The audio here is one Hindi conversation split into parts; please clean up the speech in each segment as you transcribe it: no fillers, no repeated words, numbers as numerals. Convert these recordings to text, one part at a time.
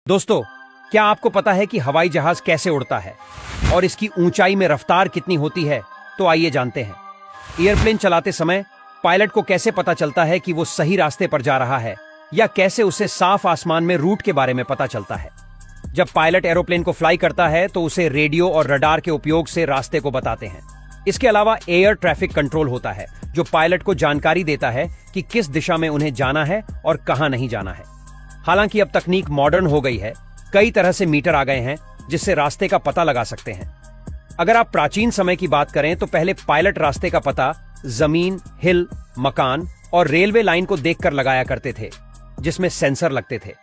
दोस्तों, क्या आपको पता है कि हवाई जहाज कैसे उड़ता है और इसकी ऊंचाई में रफ्तार कितनी होती है? तो आइए जानते हैं। एयरप्लेन चलाते समय पायलट को कैसे पता चलता है कि वो सही रास्ते पर जा रहा है, या कैसे उसे साफ आसमान में रूट के बारे में पता चलता है? जब पायलट एरोप्लेन को फ्लाई करता है तो उसे रेडियो और रडार के उपयोग से रास्ते को बताते हैं। इसके अलावा एयर ट्रैफिक कंट्रोल होता है, जो पायलट को जानकारी देता है कि किस दिशा में उन्हें जाना है और कहां नहीं जाना है। हालांकि अब तकनीक मॉडर्न हो गई है, कई तरह से मीटर आ गए हैं जिससे रास्ते का पता लगा सकते हैं। अगर आप प्राचीन समय की बात करें तो पहले पायलट रास्ते का पता जमीन, हिल, मकान और रेलवे लाइन को देखकर लगाया करते थे, जिसमें सेंसर लगते थे।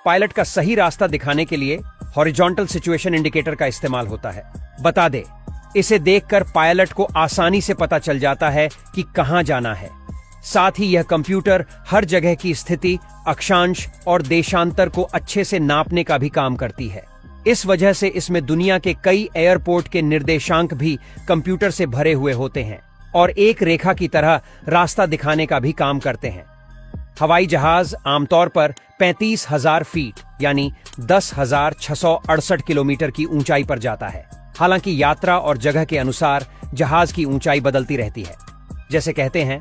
पायलट का सही रास्ता दिखाने के लिए हॉरिजॉन्टल सिचुएशन इंडिकेटर का इस्तेमाल होता है। बता दे, इसे देखकर पायलट को आसानी से पता चल जाता है कि कहां जाना है। साथ ही यह कंप्यूटर हर जगह की स्थिति, अक्षांश और देशांतर को अच्छे से नापने का भी काम करती है। इस वजह से इसमें दुनिया के कई एयरपोर्ट के निर्देशांक भी कंप्यूटर से भरे हुए होते हैं और एक रेखा की तरह रास्ता दिखाने का भी काम करते हैं। हवाई जहाज आमतौर पर 35,000 फीट यानी 10,668 किलोमीटर की ऊंचाई पर जाता है। हालांकि यात्रा और जगह के अनुसार जहाज की ऊंचाई बदलती रहती है। जैसे कहते हैं,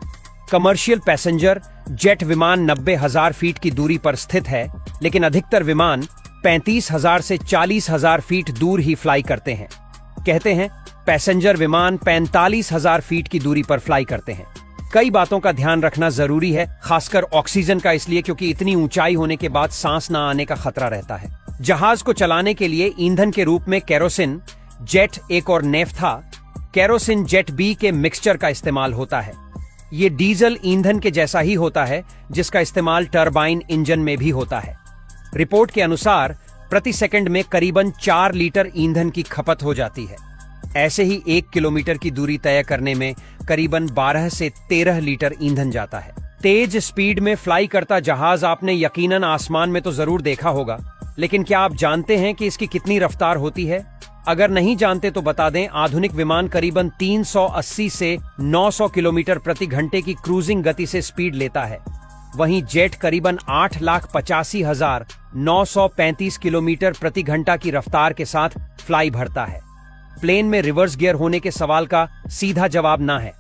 कमर्शियल पैसेंजर जेट विमान 90,000 फीट की दूरी पर स्थित है, लेकिन अधिकतर विमान 35,000 से 40,000 फीट दूर ही फ्लाई करते हैं। कहते हैं, पैसेंजर विमान 45,000 फीट की दूरी पर फ्लाई करते हैं। कई बातों का ध्यान रखना जरूरी है, खासकर ऑक्सीजन का, इसलिए क्योंकि इतनी ऊंचाई होने के बाद सांस न आने का खतरा रहता है। जहाज को चलाने के लिए ईंधन के रूप में केरोसिन, जेट एक और नेफ्था, केरोसिन जेट बी के मिक्सचर का इस्तेमाल होता है। ये डीजल ईंधन के जैसा ही होता है, जिसका इस्तेमाल टरबाइन इंजन में भी होता है। रिपोर्ट के अनुसार प्रति सेकंड में करीबन 4 लीटर ईंधन की खपत हो जाती है। ऐसे ही 1 किलोमीटर की दूरी तय करने में करीबन 12 से 13 लीटर ईंधन जाता है। तेज स्पीड में फ्लाई करता जहाज आपने यकीनन आसमान में तो जरूर देखा होगा, लेकिन क्या आप जानते हैं कि इसकी कितनी रफ्तार होती है? अगर नहीं जानते तो बता दें, आधुनिक विमान करीबन 380 से 900 किलोमीटर प्रति घंटे की क्रूजिंग गति से स्पीड लेता है। वहीं जेट करीबन 8,85,935 किलोमीटर प्रति घंटा की रफ्तार के साथ फ्लाई भरता है। प्लेन में रिवर्स गियर होने के सवाल का सीधा जवाब ना है।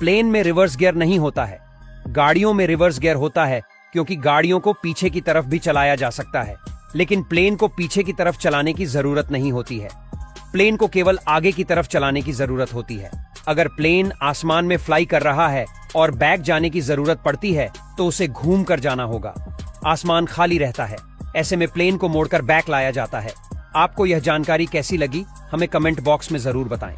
प्लेन में रिवर्स गियर नहीं होता है। गाड़ियों में रिवर्स गियर होता है, क्योंकि गाड़ियों को पीछे की तरफ भी चलाया जा सकता है, लेकिन प्लेन को पीछे की तरफ चलाने की जरूरत नहीं होती है। प्लेन को केवल आगे की तरफ चलाने की जरूरत होती है। अगर प्लेन आसमान में फ्लाई कर रहा है और बैक जाने की जरूरत पड़ती है तो उसे घूम कर जाना होगा। आसमान खाली रहता है, ऐसे में प्लेन को मोड़कर बैक लाया जाता है। आपको यह जानकारी कैसी लगी, हमें कमेंट बॉक्स में जरूर बताएं।